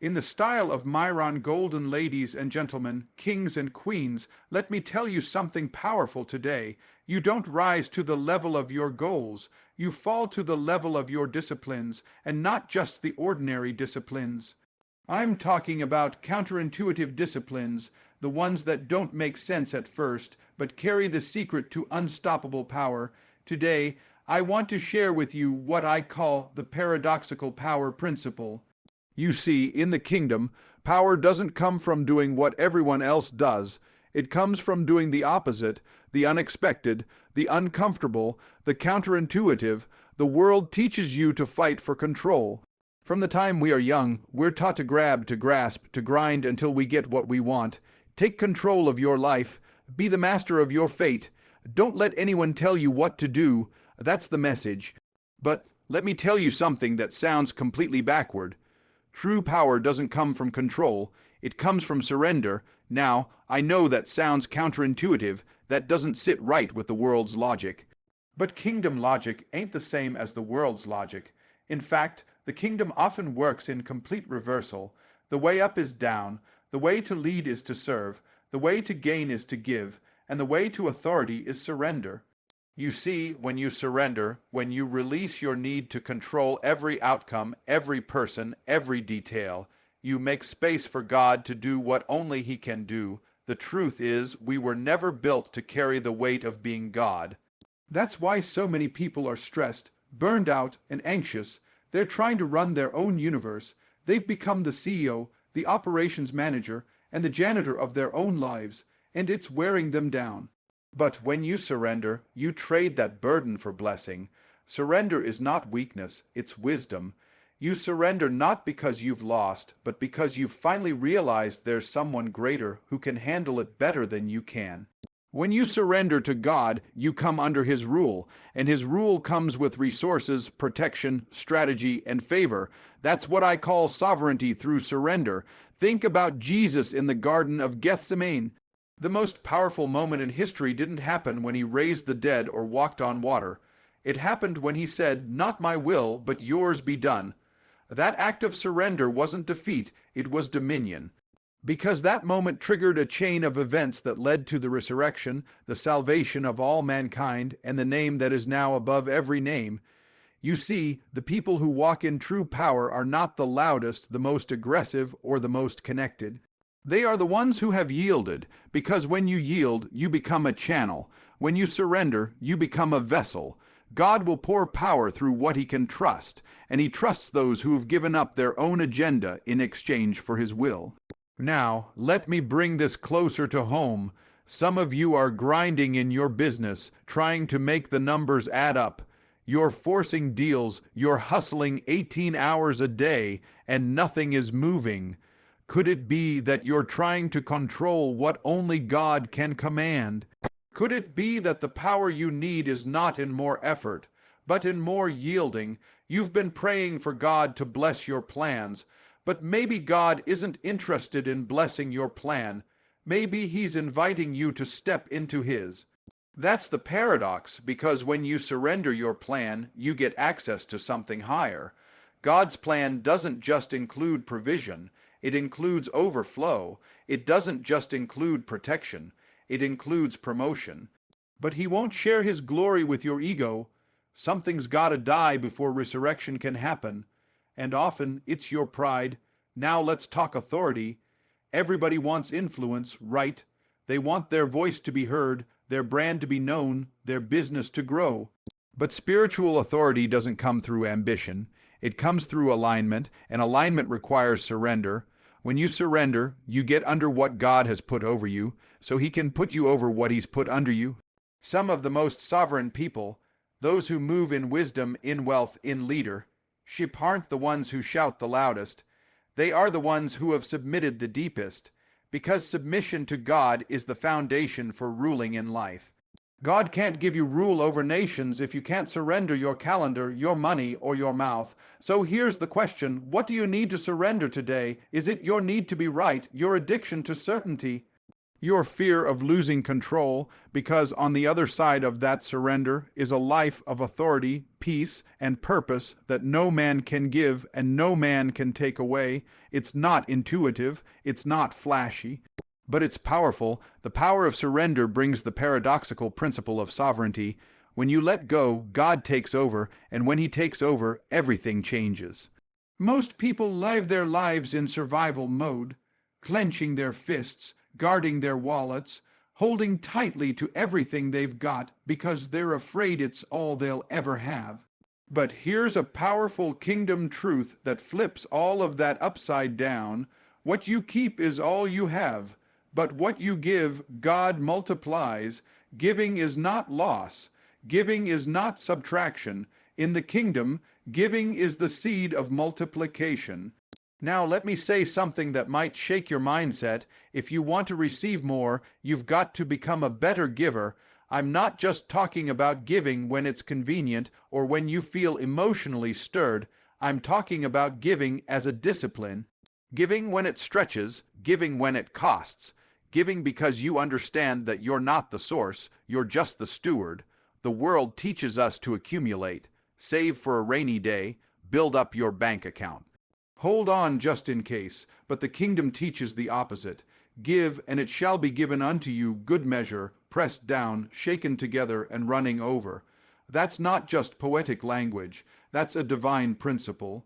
In the style of Myron Golden, ladies and gentlemen, kings and queens, let me tell you something powerful today. You don't rise to the level of your goals. You fall to the level of your disciplines, and not just the ordinary disciplines. I'm talking about counterintuitive disciplines, the ones that don't make sense at first, but carry the secret to unstoppable power. Today, I want to share with you what I call the paradoxical power principle. You see, in the kingdom, power doesn't come from doing what everyone else does. It comes from doing the opposite, the unexpected, the uncomfortable, the counterintuitive. The world teaches you to fight for control. From the time we are young, we're taught to grab, to grasp, to grind until we get what we want. Take control of your life. Be the master of your fate. Don't let anyone tell you what to do. That's the message. But let me tell you something that sounds completely backward. True power doesn't come from control. It comes from surrender. Now, I know that sounds counterintuitive. That doesn't sit right with the world's logic. But kingdom logic ain't the same as the world's logic. In fact, the kingdom often works in complete reversal. The way up is down. The way to lead is to serve. The way to gain is to give. And the way to authority is surrender. You see, when you surrender, when you release your need to control every outcome, every person, every detail, you make space for God to do what only He can do. The truth is, we were never built to carry the weight of being God. That's why so many people are stressed, burned out, and anxious. They're trying to run their own universe. They've become the CEO, the operations manager, and the janitor of their own lives, and it's wearing them down. But when you surrender, you trade that burden for blessing. Surrender is not weakness, it's wisdom. You surrender not because you've lost, but because you've finally realized there's someone greater who can handle it better than you can. When you surrender to God, you come under His rule, and His rule comes with resources, protection, strategy, and favor. That's what I call sovereignty through surrender. Think about Jesus in the Garden of Gethsemane. The most powerful moment in history didn't happen when He raised the dead or walked on water. It happened when He said, "Not my will, but yours be done." That act of surrender wasn't defeat, it was dominion. Because that moment triggered a chain of events that led to the resurrection, the salvation of all mankind, and the name that is now above every name. You see, the people who walk in true power are not the loudest, the most aggressive, or the most connected. They are the ones who have yielded, because when you yield, you become a channel. When you surrender, you become a vessel. God will pour power through what He can trust, and He trusts those who have given up their own agenda in exchange for His will. Now, let me bring this closer to home. Some of you are grinding in your business, trying to make the numbers add up. You're forcing deals, you're hustling 18 hours a day, and nothing is moving. Could it be that you're trying to control what only God can command? Could it be that the power you need is not in more effort, but in more yielding? You've been praying for God to bless your plans, but maybe God isn't interested in blessing your plan. Maybe He's inviting you to step into His. That's the paradox, because when you surrender your plan, you get access to something higher. God's plan doesn't just include provision. It includes overflow. It doesn't just include protection. It includes promotion. But He won't share His glory with your ego. Something's got to die before resurrection can happen. And often it's your pride. Now let's talk authority. Everybody wants influence, right? They want their voice to be heard, their brand to be known, their business to grow. But spiritual authority doesn't come through ambition. It comes through alignment, and alignment requires surrender. When you surrender, you get under what God has put over you, so He can put you over what He's put under you. Some of the most sovereign people, those who move in wisdom, in wealth, in leadership, aren't the ones who shout the loudest. They are the ones who have submitted the deepest, because submission to God is the foundation for ruling in life. God can't give you rule over nations if you can't surrender your calendar, your money, or your mouth. So here's the question: what do you need to surrender today? Is it your need to be right, your addiction to certainty? Your fear of losing control, because on the other side of that surrender is a life of authority, peace, and purpose that no man can give and no man can take away. It's not intuitive, it's not flashy, but it's powerful. The power of surrender brings the paradoxical principle of sovereignty. When you let go, God takes over, and when He takes over, everything changes. Most people live their lives in survival mode, clenching their fists, guarding their wallets, holding tightly to everything they've got because they're afraid it's all they'll ever have. But here's a powerful kingdom truth that flips all of that upside down. What you keep is all you have, but what you give, God multiplies. Giving is not loss. Giving is not subtraction. In the kingdom, giving is the seed of multiplication. Now let me say something that might shake your mindset. If you want to receive more, you've got to become a better giver. I'm not just talking about giving when it's convenient or when you feel emotionally stirred. I'm talking about giving as a discipline. Giving when it stretches, giving when it costs. Giving because you understand that you're not the source, you're just the steward. The world teaches us to accumulate, save for a rainy day, build up your bank account. Hold on just in case, but the kingdom teaches the opposite. Give, and it shall be given unto you, good measure, pressed down, shaken together, and running over. That's not just poetic language. That's a divine principle.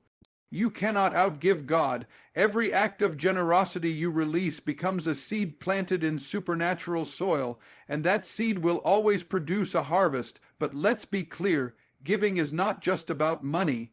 You cannot outgive God. Every act of generosity you release becomes a seed planted in supernatural soil, and that seed will always produce a harvest. But let's be clear, giving is not just about money.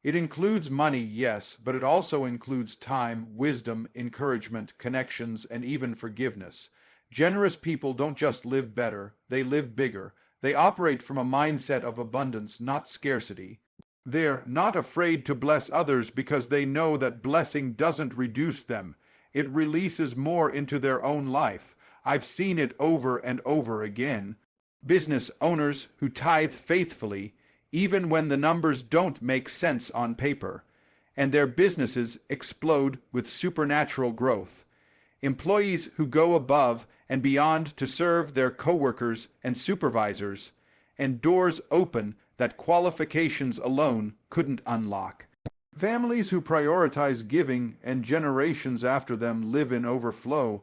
It includes money, yes, but it also includes time, wisdom, encouragement, connections, and even forgiveness. Generous people don't just live better, they live bigger. They operate from a mindset of abundance, not scarcity. They're not afraid to bless others because they know that blessing doesn't reduce them. It releases more into their own life. I've seen it over and over again. Business owners who tithe faithfully, even when the numbers don't make sense on paper, and their businesses explode with supernatural growth. Employees who go above and beyond to serve their coworkers and supervisors, and doors open that qualifications alone couldn't unlock. Families who prioritize giving and generations after them live in overflow.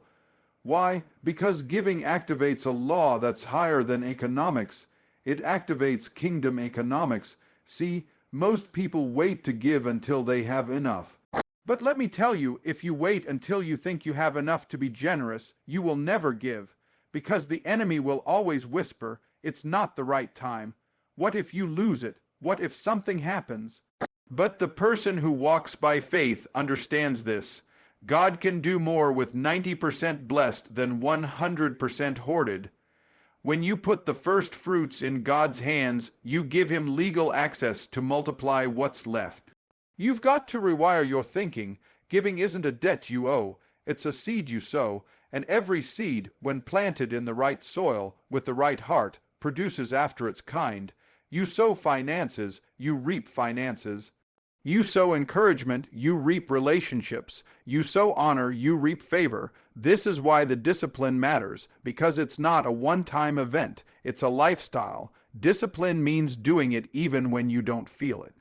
Why? Because giving activates a law that's higher than economics. It activates kingdom economics. See, most people wait to give until they have enough. But let me tell you, if you wait until you think you have enough to be generous, you will never give, because the enemy will always whisper, it's not the right time. What if you lose it? What if something happens? But the person who walks by faith understands this. God can do more with 90% blessed than 100% hoarded. When you put the first fruits in God's hands, you give Him legal access to multiply what's left. You've got to rewire your thinking. Giving isn't a debt you owe, it's a seed you sow, and every seed, when planted in the right soil, with the right heart, produces after its kind. You sow finances, you reap finances. You sow encouragement, you reap relationships. You sow honor, you reap favor. This is why the discipline matters, because it's not a one-time event. It's a lifestyle. Discipline means doing it even when you don't feel it.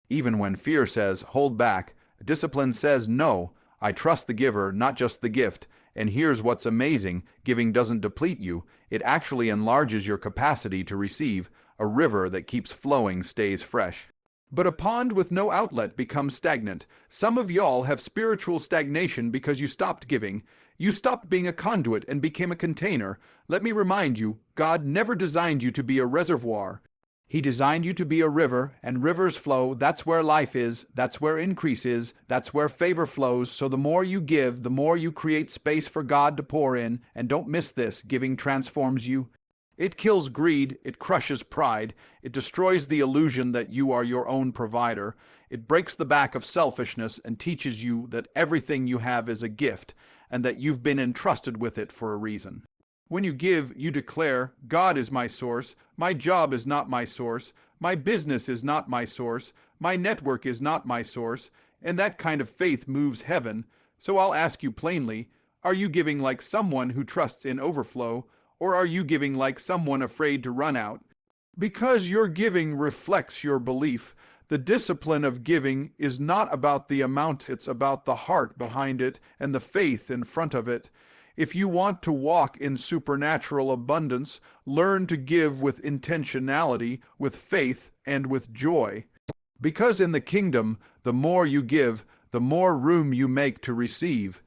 Even when fear says, hold back, discipline says, no, I trust the giver, not just the gift. And here's what's amazing, giving doesn't deplete you. It actually enlarges your capacity to receive. A river that keeps flowing stays fresh. But a pond with no outlet becomes stagnant. Some of y'all have spiritual stagnation because you stopped giving. You stopped being a conduit and became a container. Let me remind you, God never designed you to be a reservoir. He designed you to be a river, and rivers flow. That's where life is. That's where increase is. That's where favor flows. So the more you give, the more you create space for God to pour in. And don't miss this, giving transforms you. It kills greed, it crushes pride, it destroys the illusion that you are your own provider, it breaks the back of selfishness and teaches you that everything you have is a gift and that you've been entrusted with it for a reason. When you give, you declare, God is my source, my job is not my source, my business is not my source, my network is not my source, and that kind of faith moves heaven. So I'll ask you plainly, Are you giving like someone who trusts in overflow, or are you giving like someone afraid to run out? Because your giving reflects your belief. The discipline of giving is not about the amount, it's about the heart behind it and the faith in front of it. If you want to walk in supernatural abundance, learn to give with intentionality, with faith, and with joy. Because in the kingdom, the more you give, the more room you make to receive.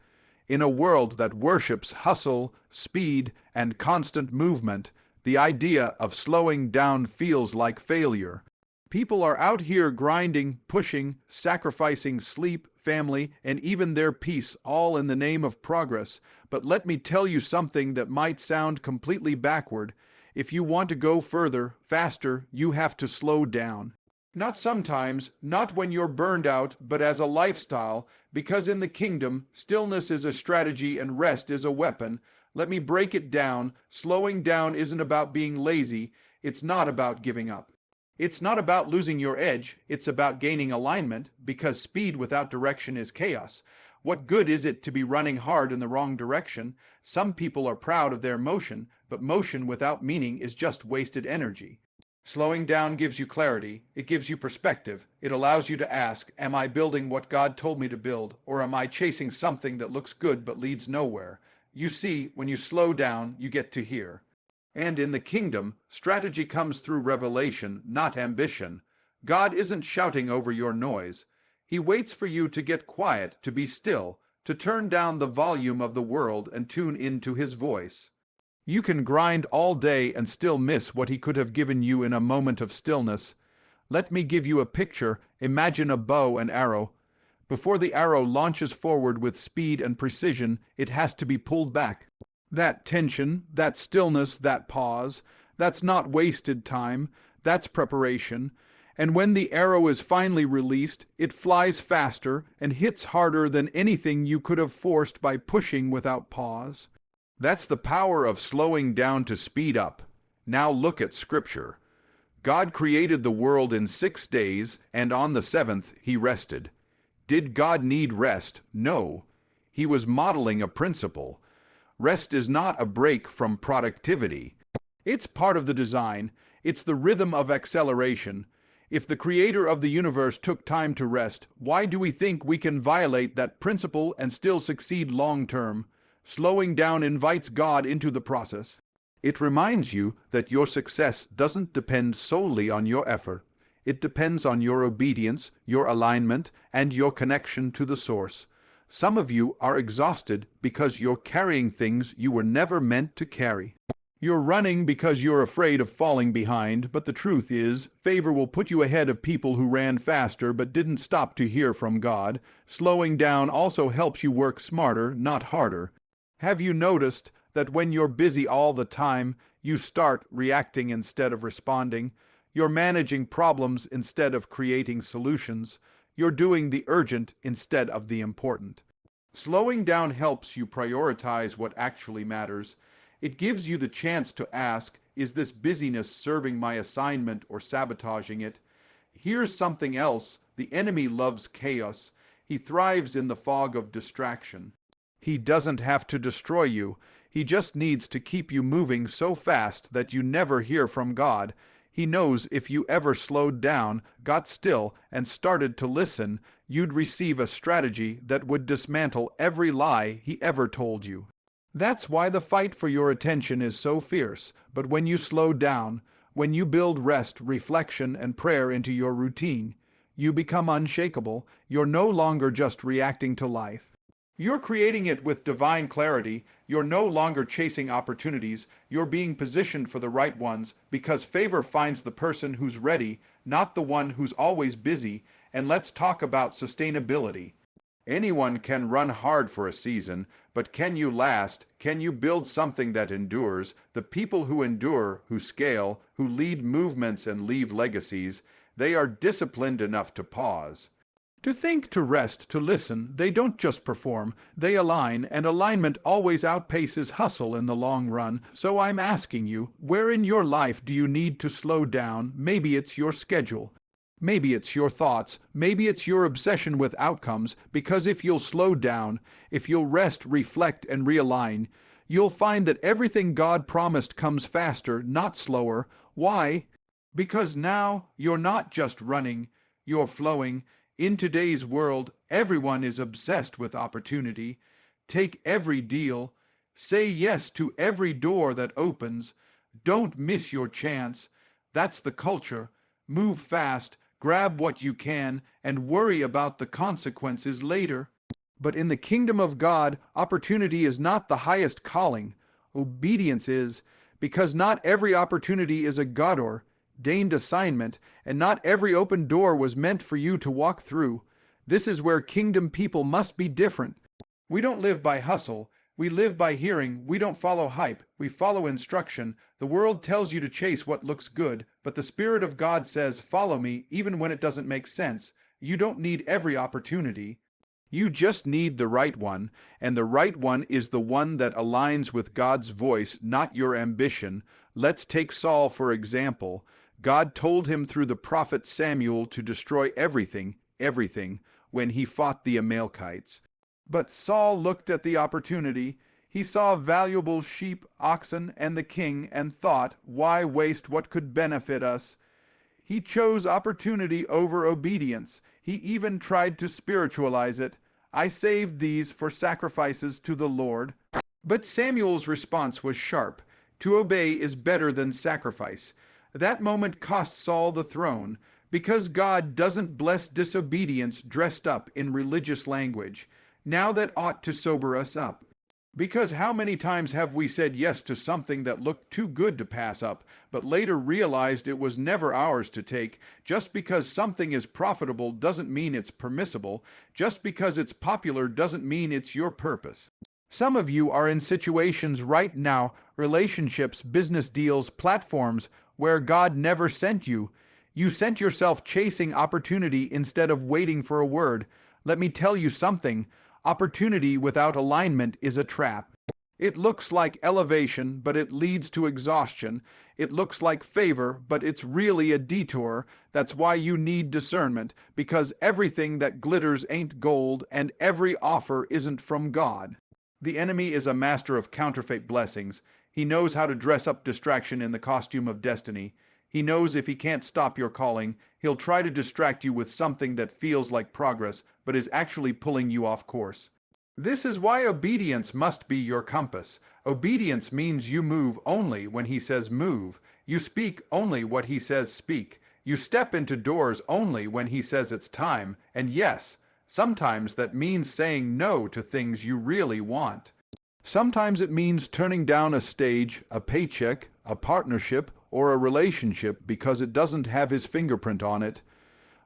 In a world that worships hustle, speed, and constant movement, the idea of slowing down feels like failure. People are out here grinding, pushing, sacrificing sleep, family, and even their peace, all in the name of progress. But let me tell you something that might sound completely backward. If you want to go further, faster, you have to slow down. Not sometimes, not when you're burned out, but as a lifestyle, because in the kingdom, stillness is a strategy and rest is a weapon. Let me break it down. Slowing down isn't about being lazy. It's not about giving up. It's not about losing your edge. It's about gaining alignment, because speed without direction is chaos. What good is it to be running hard in the wrong direction? Some people are proud of their motion, but motion without meaning is just wasted energy. Slowing down gives you clarity. It gives you perspective. It allows you to ask, am I building what God told me to build, or am I chasing something that looks good but leads nowhere? You see, when you slow down, you get to hear. And in the kingdom, strategy comes through revelation, not ambition. God isn't shouting over your noise. He waits for you to get quiet, to be still, to turn down the volume of the world and tune into his voice. You can grind all day and still miss what he could have given you in a moment of stillness. Let me give you a picture. Imagine a bow and arrow. Before the arrow launches forward with speed and precision, it has to be pulled back. That tension, that stillness, that pause, that's not wasted time, that's preparation. And when the arrow is finally released, it flies faster and hits harder than anything you could have forced by pushing without pause. That's the power of slowing down to speed up. Now look at Scripture. God created the world in 6 days, and on the seventh he rested. Did God need rest? No. He was modeling a principle. Rest is not a break from productivity. It's part of the design. It's the rhythm of acceleration. If the creator of the universe took time to rest, why do we think we can violate that principle and still succeed long term? Slowing down invites God into the process. It reminds you that your success doesn't depend solely on your effort. It depends on your obedience, your alignment, and your connection to the source. Some of you are exhausted because you're carrying things you were never meant to carry. You're running because you're afraid of falling behind, but the truth is, favor will put you ahead of people who ran faster but didn't stop to hear from God. Slowing down also helps you work smarter, not harder. Have you noticed that when you're busy all the time, you start reacting instead of responding? You're managing problems instead of creating solutions. You're doing the urgent instead of the important. Slowing down helps you prioritize what actually matters. It gives you the chance to ask, is this busyness serving my assignment or sabotaging it? Here's something else. The enemy loves chaos. He thrives in the fog of distraction. He doesn't have to destroy you. He just needs to keep you moving so fast that you never hear from God. He knows if you ever slowed down, got still, and started to listen, you'd receive a strategy that would dismantle every lie he ever told you. That's why the fight for your attention is so fierce. But when you slow down, when you build rest, reflection, and prayer into your routine, you become unshakable. You're no longer just reacting to life. You're creating it with divine clarity. You're no longer chasing opportunities. You're being positioned for the right ones, because favor finds the person who's ready, not the one who's always busy. And let's talk about sustainability. Anyone can run hard for a season, but can you last? Can you build something that endures? The people who endure, who scale, who lead movements and leave legacies, they are disciplined enough to pause. To think, to rest, to listen. They don't just perform, they align, and alignment always outpaces hustle in the long run. So I'm asking you, where in your life do you need to slow down? Maybe it's your schedule. Maybe it's your thoughts, maybe it's your obsession with outcomes, because if you'll slow down, if you'll rest, reflect, and realign, you'll find that everything God promised comes faster, not slower. Why? Because now you're not just running, you're flowing. In today's world, everyone is obsessed with opportunity. Take every deal. Say yes to every door that opens. Don't miss your chance. That's the culture. Move fast, grab what you can, and worry about the consequences later. But in the kingdom of God, opportunity is not the highest calling. Obedience is, because not every opportunity is a God-ordained assignment, and not every open door was meant for you to walk through. This is where kingdom people must be different. We don't live by hustle. We live by hearing. We don't follow hype. We follow instruction. The world tells you to chase what looks good, but the Spirit of God says, follow me, even when it doesn't make sense. You don't need every opportunity. You just need the right one, and the right one is the one that aligns with God's voice, not your ambition. Let's take Saul, for example. God told him through the prophet Samuel to destroy everything, when he fought the Amalekites. But Saul looked at the opportunity. He saw valuable sheep, oxen, and the king, and thought, why waste what could benefit us? He chose opportunity over obedience. He even tried to spiritualize it. I saved these for sacrifices to the Lord. But Samuel's response was sharp. To obey is better than sacrifice. That moment cost Saul the throne, because God doesn't bless disobedience dressed up in religious language. Now that ought to sober us up. Because how many times have we said yes to something that looked too good to pass up, but later realized it was never ours to take? Just because something is profitable doesn't mean it's permissible. Just because it's popular doesn't mean it's your purpose. Some of you are in situations right now, relationships, business deals, platforms, where God never sent you. You sent yourself chasing opportunity instead of waiting for a word. Let me tell you something. Opportunity without alignment is a trap. It looks like elevation, but it leads to exhaustion. It looks like favor, but it's really a detour. That's why you need discernment, because everything that glitters ain't gold, and every offer isn't from God. The enemy is a master of counterfeit blessings. He knows how to dress up distraction in the costume of destiny. He knows if he can't stop your calling, he'll try to distract you with something that feels like progress, but is actually pulling you off course. This is why obedience must be your compass. Obedience means you move only when he says move. You speak only what he says speak. You step into doors only when he says it's time. And yes, sometimes that means saying no to things you really want. Sometimes it means turning down a stage, a paycheck, a partnership, or a relationship because it doesn't have his fingerprint on it.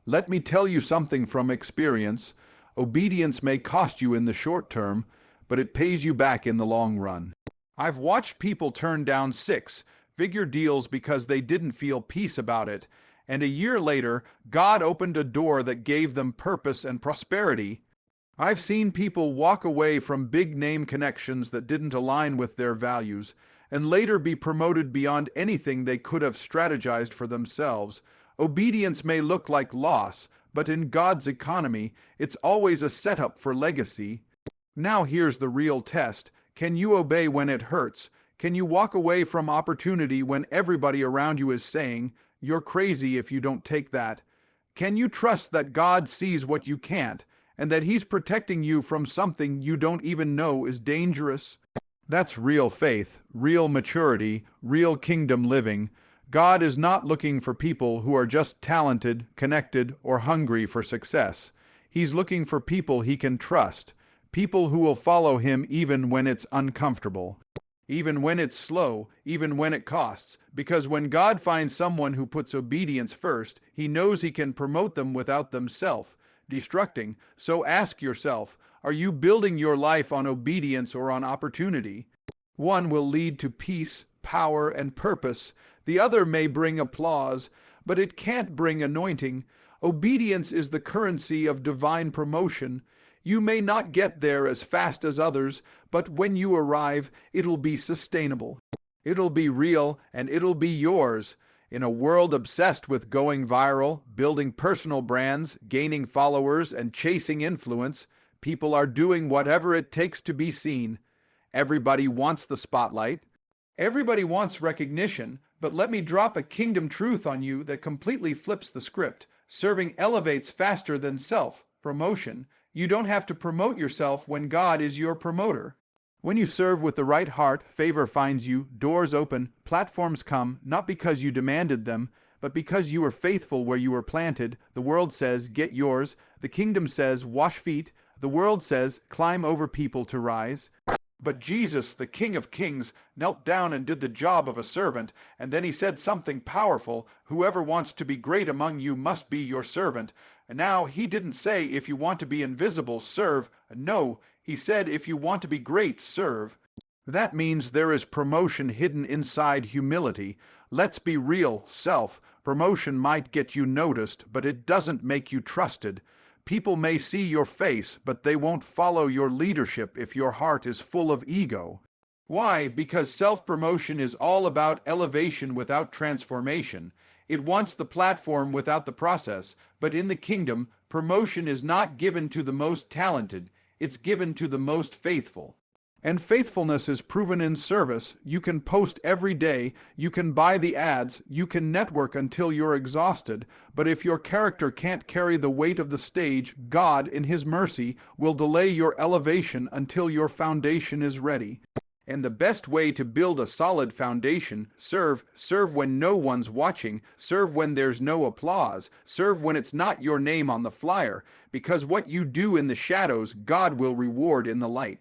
Let me tell you something from experience. Obedience may cost you in the short term, but it pays you back in the long run. I've watched people turn down six-figure deals because they didn't feel peace about it, and a year later, God opened a door that gave them purpose and prosperity. I've seen people walk away from big-name connections that didn't align with their values, and later be promoted beyond anything they could have strategized for themselves. Obedience may look like loss, but in God's economy, it's always a setup for legacy. Now here's the real test. Can you obey when it hurts? Can you walk away from opportunity when everybody around you is saying, you're crazy if you don't take that? Can you trust that God sees what you can't, and that He's protecting you from something you don't even know is dangerous? That's real faith, real maturity, real kingdom living. God is not looking for people who are just talented, connected, or hungry for success. He's looking for people He can trust, people who will follow Him even when it's uncomfortable, even when it's slow, even when it costs. Because when God finds someone who puts obedience first, He knows He can promote them without themselves destructing. So ask yourself, are you building your life on obedience or on opportunity? One will lead to peace, power, and purpose. The other may bring applause, but it can't bring anointing. Obedience is the currency of divine promotion. You may not get there as fast as others, but when you arrive, it'll be sustainable. It'll be real, and it'll be yours. In a world obsessed with going viral, building personal brands, gaining followers, and chasing influence, people are doing whatever it takes to be seen. Everybody wants the spotlight. Everybody wants recognition, but let me drop a kingdom truth on you that completely flips the script. Serving elevates faster than self-promotion. You don't have to promote yourself when God is your promoter. When you serve with the right heart, favor finds you, doors open, platforms come, not because you demanded them, but because you were faithful where you were planted. The world says, get yours. The kingdom says, wash feet. The world says, climb over people to rise. But Jesus, the King of Kings, knelt down and did the job of a servant, and then he said something powerful. Whoever wants to be great among you must be your servant. And now he didn't say, if you want to be invisible, serve. No, he said, if you want to be great, serve. That means there is promotion hidden inside humility. Let's be real, self-promotion might get you noticed, but it doesn't make you trusted. People may see your face, but they won't follow your leadership if your heart is full of ego. Why? Because self-promotion is all about elevation without transformation. It wants the platform without the process, but in the kingdom, promotion is not given to the most talented, it's given to the most faithful. And faithfulness is proven in service. You can post every day, you can buy the ads, you can network until you're exhausted, but if your character can't carry the weight of the stage, God, in His mercy, will delay your elevation until your foundation is ready. And the best way to build a solid foundation, serve when no one's watching, serve when there's no applause, serve when it's not your name on the flyer, because what you do in the shadows, God will reward in the light.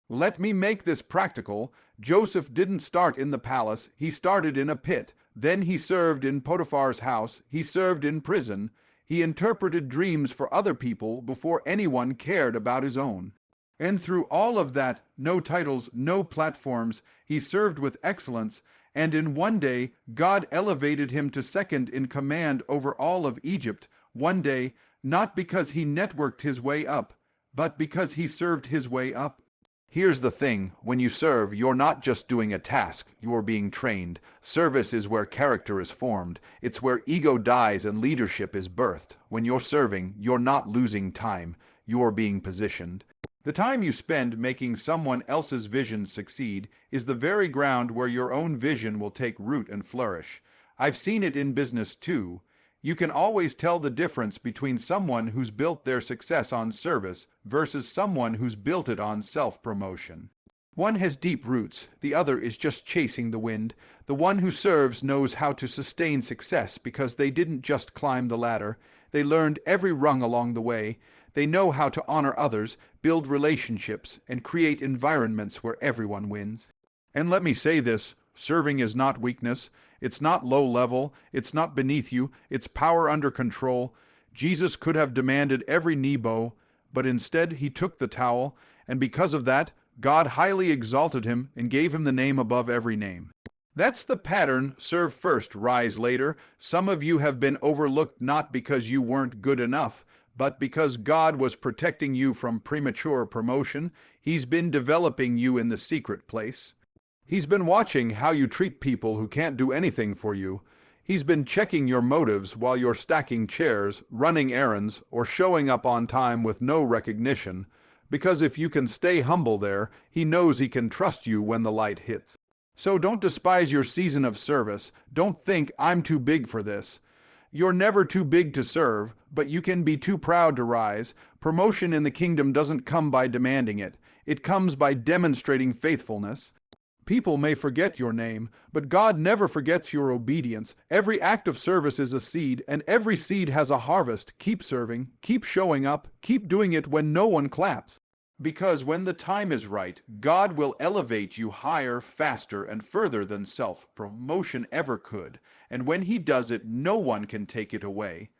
Let me make this practical. Joseph didn't start in the palace, he started in a pit. Then he served in Potiphar's house, he served in prison. He interpreted dreams for other people before anyone cared about his own. And through all of that, no titles, no platforms, he served with excellence, and in one day, God elevated him to second in command over all of Egypt. One day, not because he networked his way up, but because he served his way up. Here's the thing, when you serve, you're not just doing a task, you're being trained. Service is where character is formed. It's where ego dies and leadership is birthed. When you're serving, you're not losing time, you're being positioned. The time you spend making someone else's vision succeed is the very ground where your own vision will take root and flourish. I've seen it in business too. You can always tell the difference between someone who's built their success on service versus someone who's built it on self-promotion. One has deep roots, the other is just chasing the wind. The one who serves knows how to sustain success because they didn't just climb the ladder, they learned every rung along the way. They know how to honor others, build relationships, and create environments where everyone wins. And let me say this, serving is not weakness, it's not low level, it's not beneath you, it's power under control. Jesus could have demanded every knee bow, but instead he took the towel, and because of that, God highly exalted him and gave him the name above every name. That's the pattern, serve first, rise later. Some of you have been overlooked not because you weren't good enough, but because God was protecting you from premature promotion. He's been developing you in the secret place. He's been watching how you treat people who can't do anything for you. He's been checking your motives while you're stacking chairs, running errands, or showing up on time with no recognition. Because if you can stay humble there, he knows he can trust you when the light hits. So don't despise your season of service. Don't think, I'm too big for this. You're never too big to serve, but you can be too proud to rise. Promotion in the kingdom doesn't come by demanding it. It comes by demonstrating faithfulness. People may forget your name, but God never forgets your obedience. Every act of service is a seed, and every seed has a harvest. Keep serving, keep showing up, keep doing it when no one claps. Because when the time is right, God will elevate you higher, faster, and further than self-promotion ever could. And when he does it, no one can take it away.